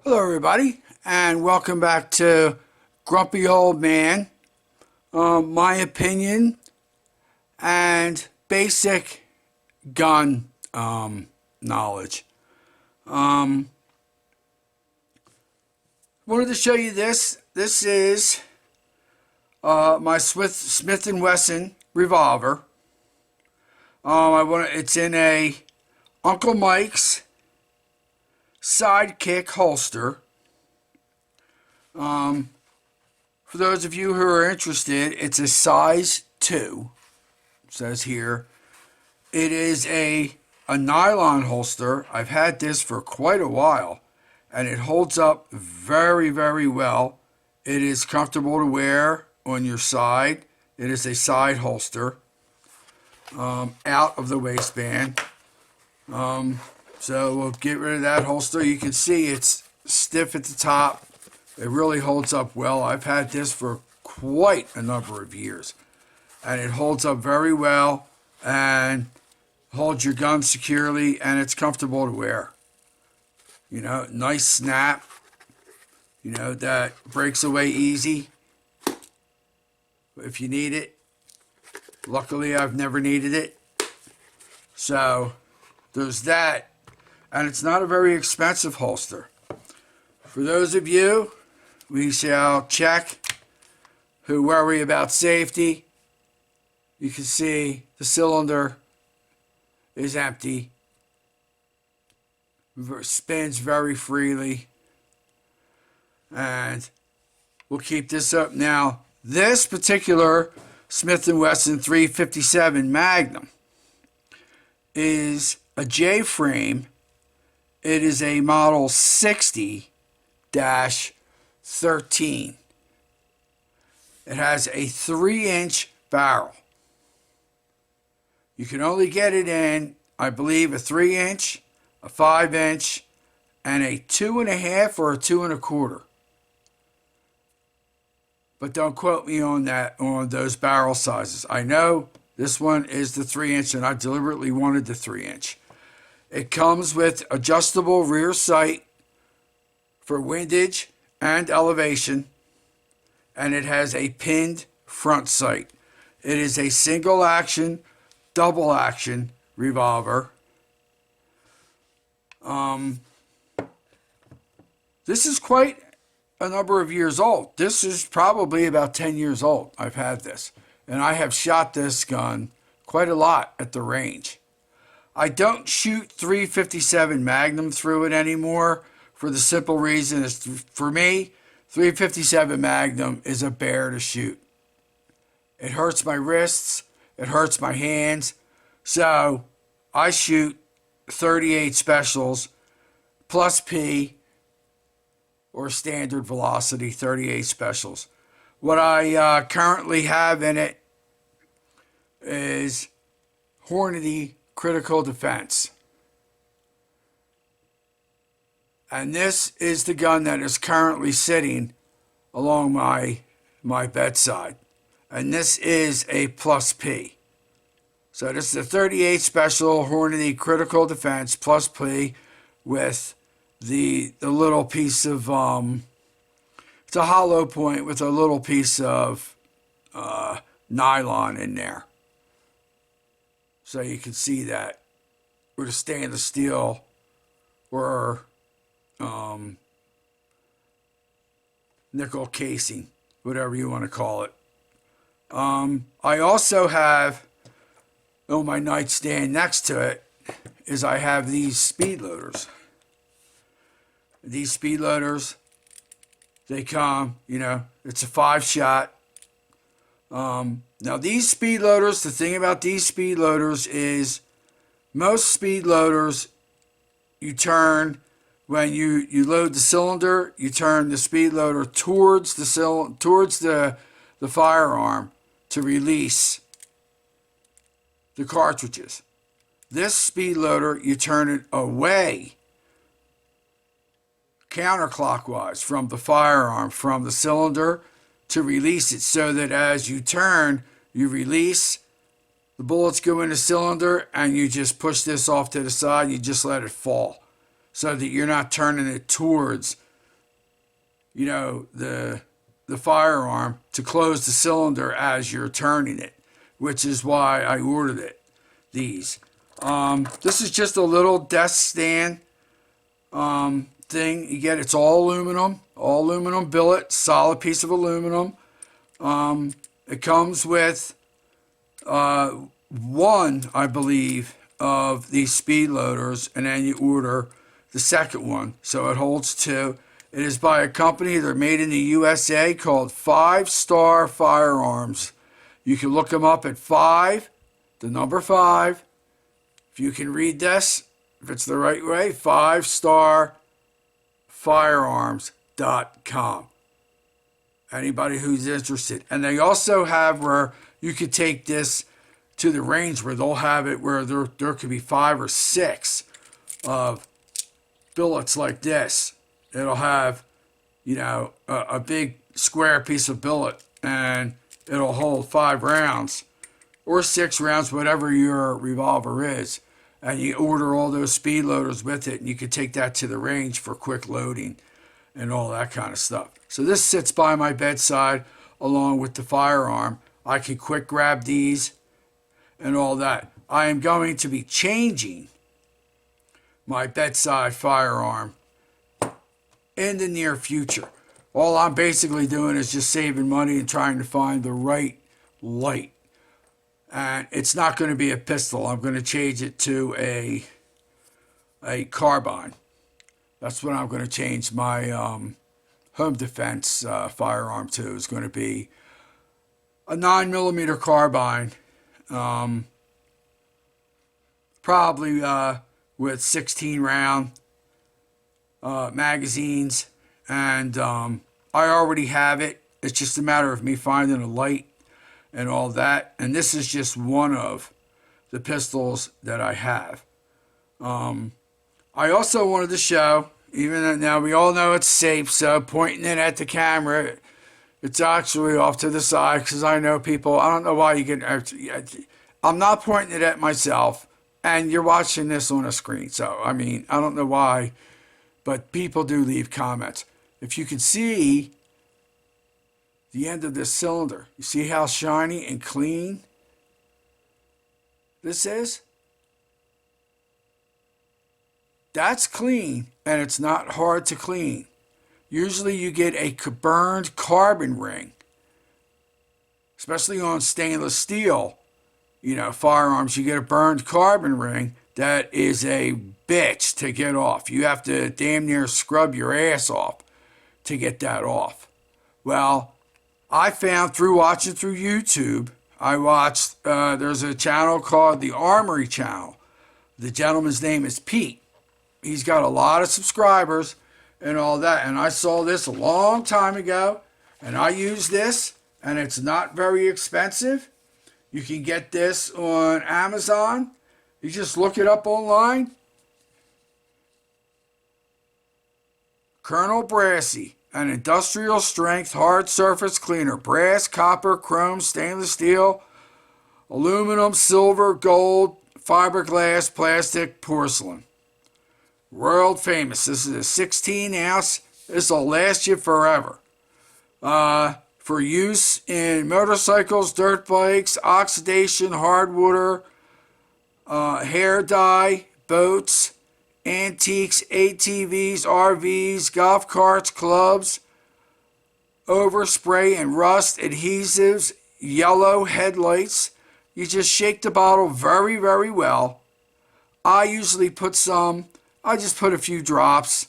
Hello, everybody, and welcome back to Grumpy Old Man. My opinion and basic gun knowledge. Wanted to show you this. This is my Smith and Wesson revolver. It's in a Uncle Mike's sidekick holster. For those of you who are interested, it's a size 2. It says here. It is a nylon holster. I've had this for quite a while, and it holds up very, very well. It is comfortable to wear on your side. It is a side holster, out of the waistband. So we'll get rid of that holster. You can see it's stiff at the top. It really holds up well. I've had this for quite a number of years, and it holds up very well and holds your gun securely, and it's comfortable to wear. You know, nice snap, that breaks away easy if you need it. Luckily, I've never needed it. So there's that. And it's not a very expensive holster. For those of you, we shall check, who worry about safety, you can see the cylinder is empty. Spins very freely. And we'll keep this up. Now, this particular Smith & Wesson 357 Magnum is a J-frame. It is a model 60-13. It has a 3-inch barrel. You can only get it in, I believe, a 3-inch, a 5-inch, and a 2.5 or a 2 1/4. But don't quote me on those barrel sizes. I know this one is the 3-inch, and I deliberately wanted the 3-inch. It comes with adjustable rear sight for windage and elevation, and it has a pinned front sight. It is a single action, double action revolver. This is quite a number of years old. This is probably about 10 years old. I've had this, and I have shot this gun quite a lot at the range. I don't shoot 357 Magnum through it anymore for the simple reason is, for me, 357 Magnum is a bear to shoot. It hurts my wrists. It hurts my hands. So I shoot 38 specials plus P or standard velocity 38 specials. What I currently have in it is Hornady Critical Defense. And this is the gun that is currently sitting along my bedside. And this is a plus P. So this is a 38 special Hornady Critical Defense plus P with the little piece of, it's a hollow point with a little piece of nylon in there. So you can see that with a stainless steel or nickel casing, whatever you want to call it. I also have on my nightstand next to it is I have these speed loaders. These speed loaders, they come, it's a 5-shot. Now these speed loaders, the thing about these speed loaders is most speed loaders, you turn, when you load the cylinder, you turn the speed loader towards the firearm to release the cartridges. This speed loader, you turn it away counterclockwise from the firearm, from the cylinder, to release it, so that as you turn, you release, the bullets go in the cylinder, and you just push this off to the side, you just let it fall, so that you're not turning it towards the firearm to close the cylinder as you're turning it, which is why I ordered these. This is just a little desk stand thing you get. It's all aluminum billet, solid piece of aluminum. It comes with one, I believe, of these speed loaders, and then you order the second one, so it holds two. It is by a company, they're made in the USA, called 5 Star Firearms. You can look them up at 5, the number 5. If you can read this, if it's the right way, 5starfirearms.com. Anybody who's interested. And they also have where you could take this to the range where they'll have it where there could be 5 or 6 of billets like this. It'll have, a big square piece of billet, and it'll hold 5 rounds or 6 rounds, whatever your revolver is. And you order all those speed loaders with it, and you can take that to the range for quick loading and all that kind of stuff. So this sits by my bedside along with the firearm. I can quick grab these and all that. I am going to be changing my bedside firearm in the near future. All I'm basically doing is just saving money and trying to find the right light. And it's not going to be a pistol. I'm going to change it to a carbine. That's what I'm going to change my home defense firearm to. Is going to be a 9mm carbine, probably with 16 round magazines, and I already have it. It's just a matter of me finding a light and all that. And this is just one of the pistols that I have. I also wanted to show, even though now we all know it's safe, so pointing it at the camera, it's actually off to the side, because I know people, I don't know why you get, I'm not pointing it at myself, and you're watching this on a screen. So, I mean, I don't know why, but people do leave comments. If you can see the end of this cylinder, you see how shiny and clean this is? That's clean, and it's not hard to clean. Usually you get a burned carbon ring, especially on stainless steel, firearms. You get a burned carbon ring that is a bitch to get off. You have to damn near scrub your ass off to get that off. Well, I found through watching through YouTube, I watched, there's a channel called the Armory Channel. The gentleman's name is Pete. He's got a lot of subscribers and all that. And I saw this a long time ago, and I use this, and it's not very expensive. You can get this on Amazon. You just look it up online. Colonel Brassy, an industrial strength hard surface cleaner. Brass, copper, chrome, stainless steel, aluminum, silver, gold, fiberglass, plastic, porcelain. World famous. This is a 16 ounce. This will last you forever. For use in motorcycles, dirt bikes, oxidation, hard water, hair dye, boats, antiques, ATVs, RVs, golf carts, clubs, overspray and rust, adhesives, yellow headlights. You just shake the bottle very, very well. I usually I just put a few drops,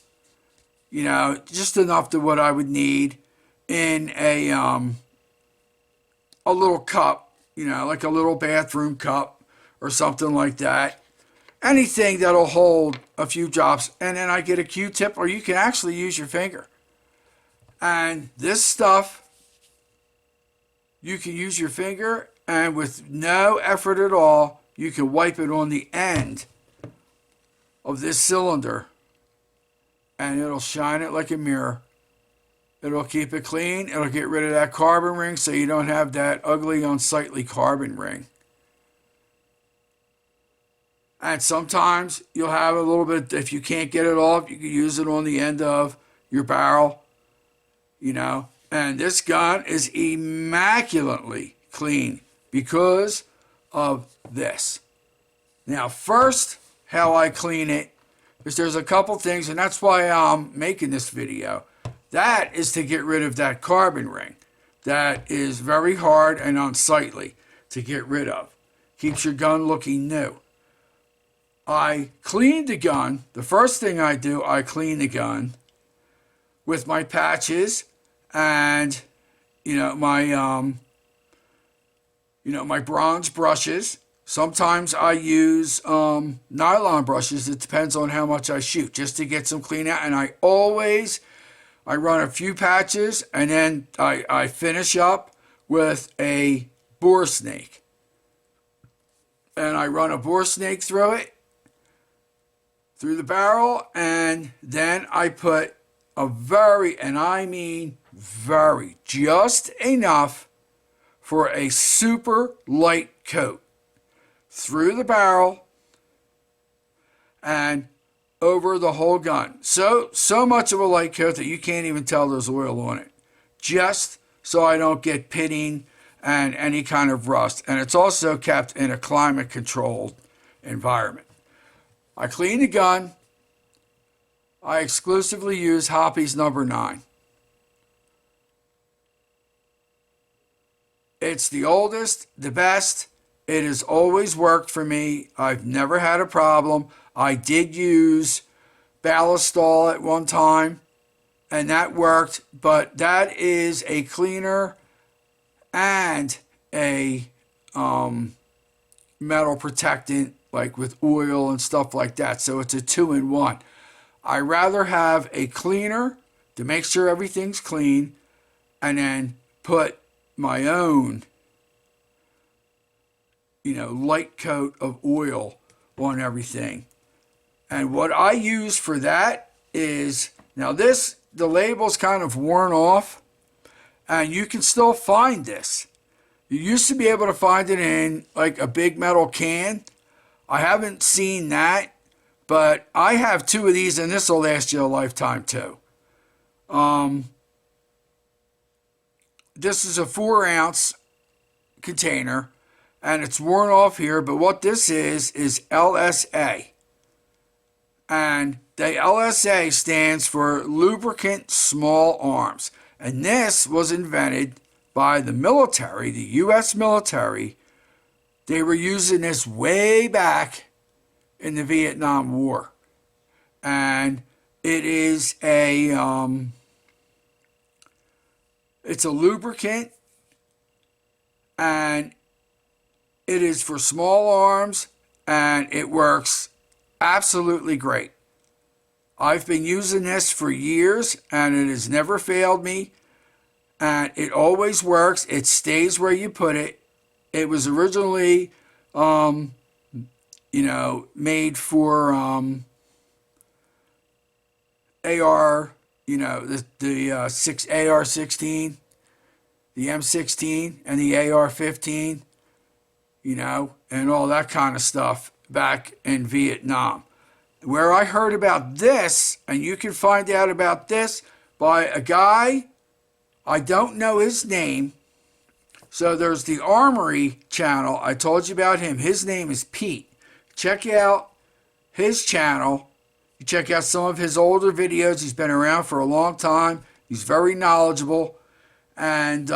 just enough to what I would need in a little cup, like a little bathroom cup or something like that. Anything that'll hold a few drops, and then I get a Q-tip, or you can actually use your finger. And this stuff, you can use your finger, and with no effort at all, you can wipe it on the end of this cylinder, and it'll shine it like a mirror. It'll keep it clean. It'll get rid of that carbon ring, so you don't have that ugly, unsightly carbon ring. And sometimes you'll have a little bit, if you can't get it off, you can use it on the end of your barrel And this gun is immaculately clean because of this. Now, first, how I clean it is there's a couple things, and that's why I'm making this video. That is to get rid of that carbon ring. That is very hard and unsightly to get rid of. Keeps your gun looking new. I clean the gun. The first thing I do, I clean the gun with my patches and my my bronze brushes. Sometimes I use nylon brushes. It depends on how much I shoot, just to get some clean out. And I run a few patches, and then I finish up with a bore snake. And I run a bore snake through the barrel, and then I put a very, and I mean very, just enough for a super light coat through the barrel and over the whole gun. So much of a light coat that you can't even tell there's oil on it. Just so I don't get pitting and any kind of rust. And it's also kept in a climate-controlled environment. I clean the gun. I exclusively use Hoppy's number 9. It's the oldest, the best. It has always worked for me. I've never had a problem. I did use Ballistol at one time, and that worked. But that is a cleaner and a metal protectant, like with oil and stuff like that. So it's a 2-in-1. I rather have a cleaner to make sure everything's clean, and then put my own, light coat of oil on everything. And what I use for that is, now the label's kind of worn off, and you can still find this. You used to be able to find it in like a big metal can. I haven't seen that, but I have 2 of these, and this will last you a lifetime too. This is a 4-ounce container, and it's worn off here, but what this is LSA. And the LSA stands for Lubricant Small Arms. And this was invented by the military, the U.S. military. They were using this way back in the Vietnam War. And it is it's a lubricant, and it is for small arms, and it works absolutely great. I've been using this for years, and it has never failed me, and it always works. It stays where you put it. It was originally, made for AR, the AR-16, the M16, and the AR-15, and all that kind of stuff back in Vietnam. Where I heard about this, and you can find out about this by a guy, I don't know his name. So there's the Armory channel. I told you about him. His name is Pete. Check out his channel. You check out some of his older videos. He's been around for a long time. He's very knowledgeable. And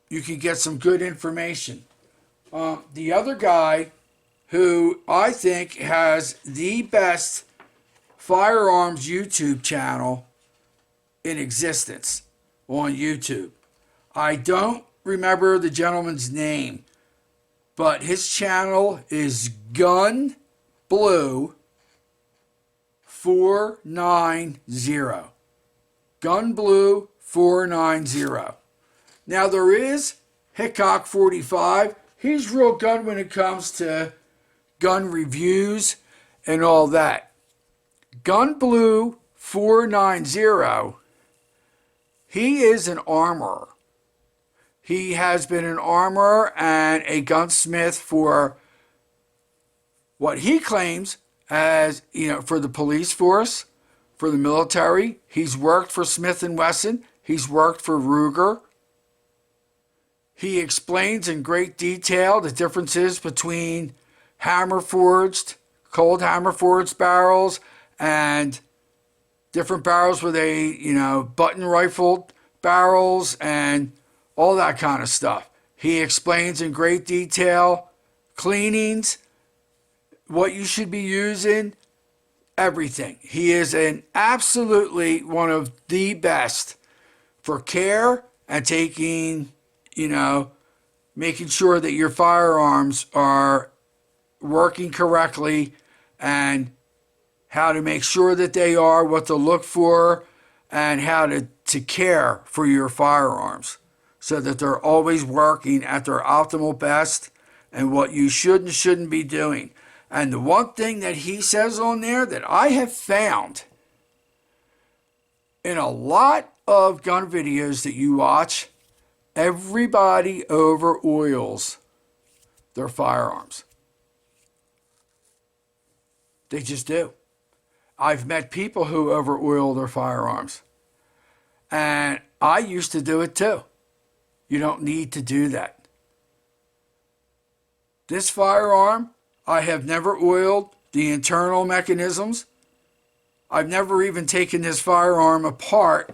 you can get some good information. The other guy who I think has the best firearms YouTube channel in existence on YouTube. I don't remember the gentleman's name, but his channel is Gun Blue 490. Gun Blue 490. Now there is Hickok 45. He's real good when it comes to gun reviews and all that. Gun Blue 490, he is an armorer. He has been an armorer and a gunsmith for what he claims as, for the police force, for the military. He's worked for Smith & Wesson. He's worked for Ruger. He explains in great detail the differences between hammer forged, cold hammer forged barrels and different barrels where they, button rifled barrels and all that kind of stuff. He explains in great detail cleanings, what you should be using, everything. He is an absolutely one of the best for care and taking, making sure that your firearms are working correctly and how to make sure that they are, what to look for, and how to care for your firearms so that they're always working at their optimal best and what you should and shouldn't be doing. And the one thing that he says on there that I have found in a lot of gun videos that you watch, everybody over oils their firearms. They just do. I've met people who over oil their firearms. And I used to do it too. You don't need to do that. This firearm, I have never oiled the internal mechanisms. I've never even taken this firearm apart,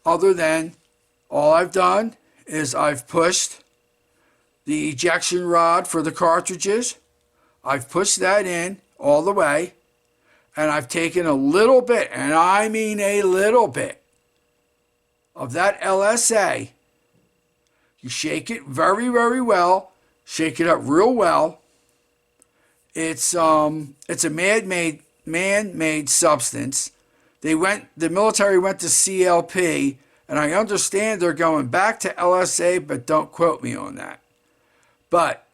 other than all I've done is I've pushed the ejection rod for the cartridges. I've pushed that in all the way, and I've taken a little bit, and I mean a little bit, of that LSA. You shake it very, very well. Shake it up real well. It's a man-made substance. The military went to CLP, and I understand they're going back to LSA, but don't quote me on that. But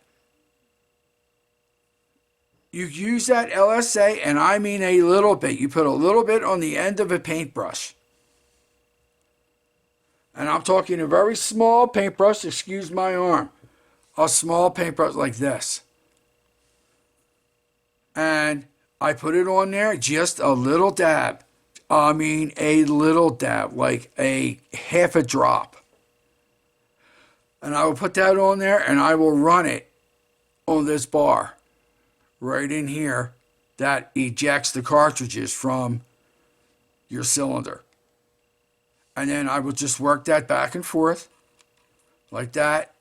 you use that LSA, and I mean a little bit. You put a little bit on the end of a paintbrush. And I'm talking a very small paintbrush, excuse my arm. A small paintbrush like this. And I put it on there, just a little dab. I mean a little dab, like a half a drop. And I will put that on there, and I will run it on this bar right in here that ejects the cartridges from your cylinder. And then I will just work that back and forth like that.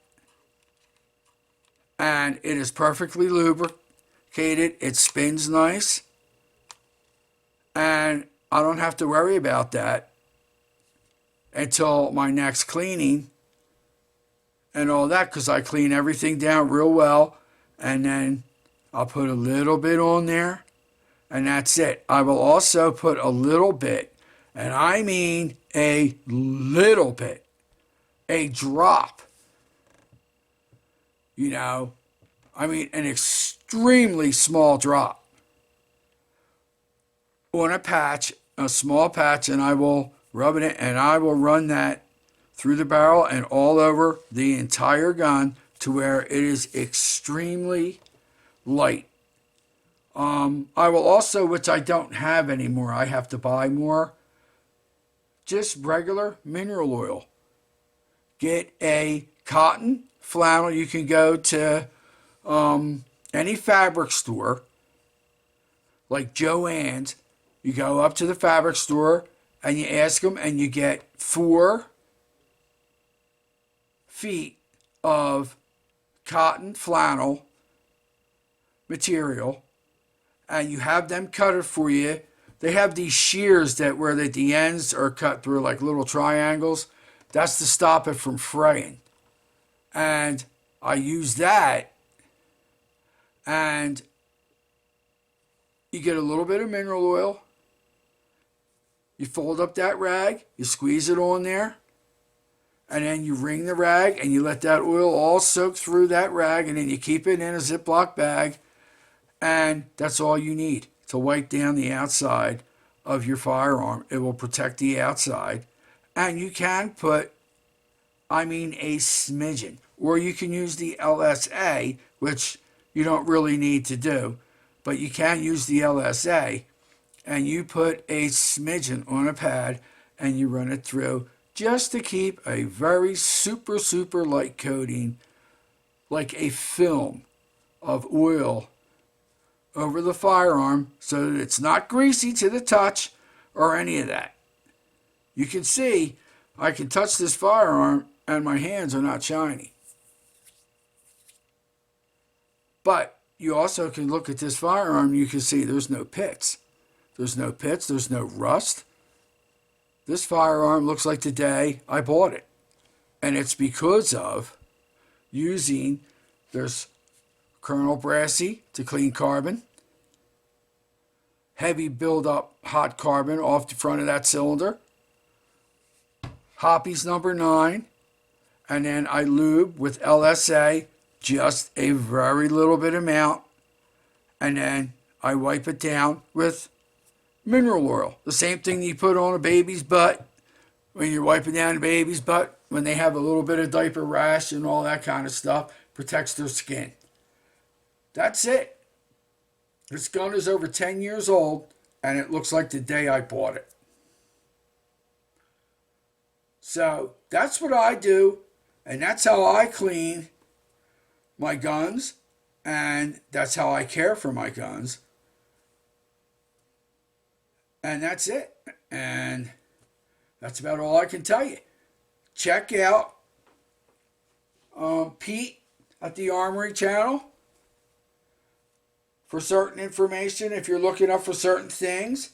And it is perfectly lubricated. It spins nice. And I don't have to worry about that until my next cleaning and all that, because I clean everything down real well. And then I'll put a little bit on there, and that's it. I will also put a little bit, and I mean a little bit, a drop, I mean an extremely small drop on a patch, a small patch, and I will rub it in, and I will run that through the barrel and all over the entire gun to where it is extremely light. I will also, which I don't have anymore, I have to buy more, just regular mineral oil. Get a cotton flannel. You can go to any fabric store like Joann's. You go up to the fabric store and you ask them, and you get 4 feet of cotton flannel material, and you have them cut it for you. They have these shears that where the ends are cut through like little triangles. That's to stop it from fraying. And I use that, and you get a little bit of mineral oil. You fold up that rag, you squeeze it on there, and then you wring the rag, and you let that oil all soak through that rag, and then you keep it in a Ziploc bag, and that's all you need to wipe down the outside of your firearm. It will protect the outside, and you can put, a smidgen, or you can use the LSA, which you don't really need to do, but you can use the LSA, and you put a smidgen on a pad, and you run it through just to keep a very super, super light coating, like a film of oil over the firearm so that it's not greasy to the touch or any of that. You can see I can touch this firearm and my hands are not shiny. But you also can look at this firearm and you can see there's no pits. There's no pits, there's no rust. This firearm looks like the day I bought it. And it's because of using, there's Colonel Brassy to clean carbon, heavy build-up hot carbon off the front of that cylinder, Hoppy's number 9, and then I lube with LSA, just a very little bit amount, and then I wipe it down with mineral oil. The same thing you put on a baby's butt when you're wiping down a baby's butt when they have a little bit of diaper rash and all that kind of stuff, protects their skin. That's it. This gun is over 10 years old, and it looks like the day I bought it. So that's what I do, and that's how I clean my guns, and that's how I care for my guns. And that's it. And that's about all I can tell you. Check out Pete at the Armory channel for certain information if you're looking up for certain things.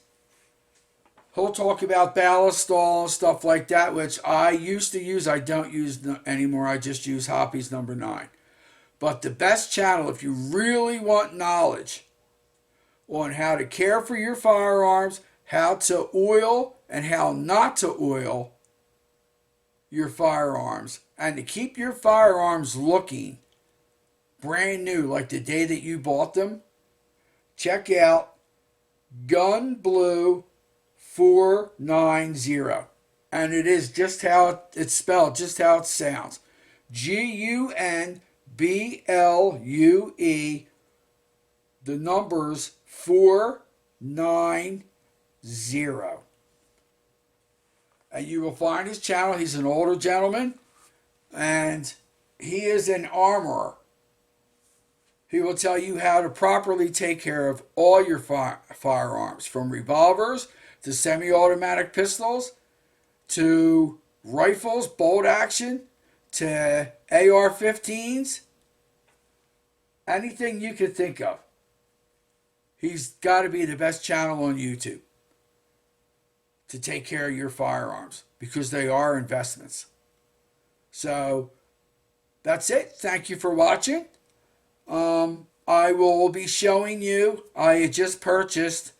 He'll talk about ballistol and stuff like that, which I used to use. I don't use anymore. I just use Hoppy's number 9. But the best channel, if you really want knowledge on how to care for your firearms, how to oil and how not to oil your firearms, and to keep your firearms looking brand new like the day that you bought them, check out Gun Blue 490, and it is just how it's spelled, just how it sounds. GUNBLUE, the numbers 490. And you will find his channel. He's an older gentleman, and he is an armorer. He will tell you how to properly take care of all your firearms, from revolvers to semi-automatic pistols, to rifles, bolt action, to AR-15s, anything you could think of. He's got to be the best channel on YouTube to take care of your firearms, because they are investments. So that's it. Thank you for watching. I will be showing you, I just purchased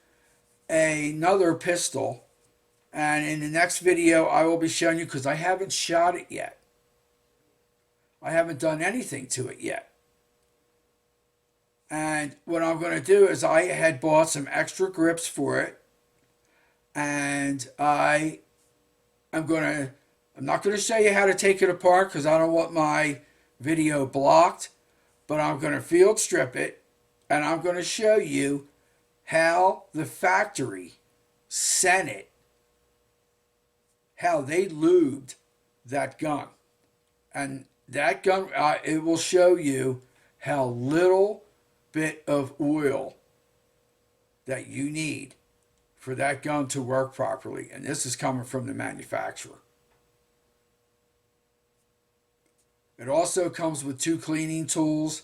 another pistol, and in the next video I will be showing you, because I haven't shot it yet. I haven't done anything to it yet. And what I'm going to do is, I had bought some extra grips for it, and I'm not going to show you how to take it apart because I don't want my video blocked, but I'm going to field strip it, and I'm going to show you how the factory sent it, how they lubed that gun. And that gun, it will show you how little bit of oil that you need for that gun to work properly. And this is coming from the manufacturer. It also comes with 2 cleaning tools.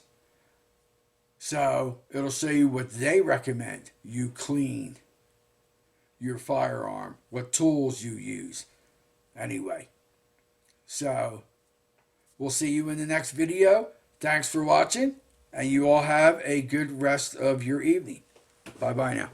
So it'll show you what they recommend you clean your firearm, what tools you use. Anyway, so we'll see you in the next video. Thanks for watching, and you all have a good rest of your evening. Bye-bye now.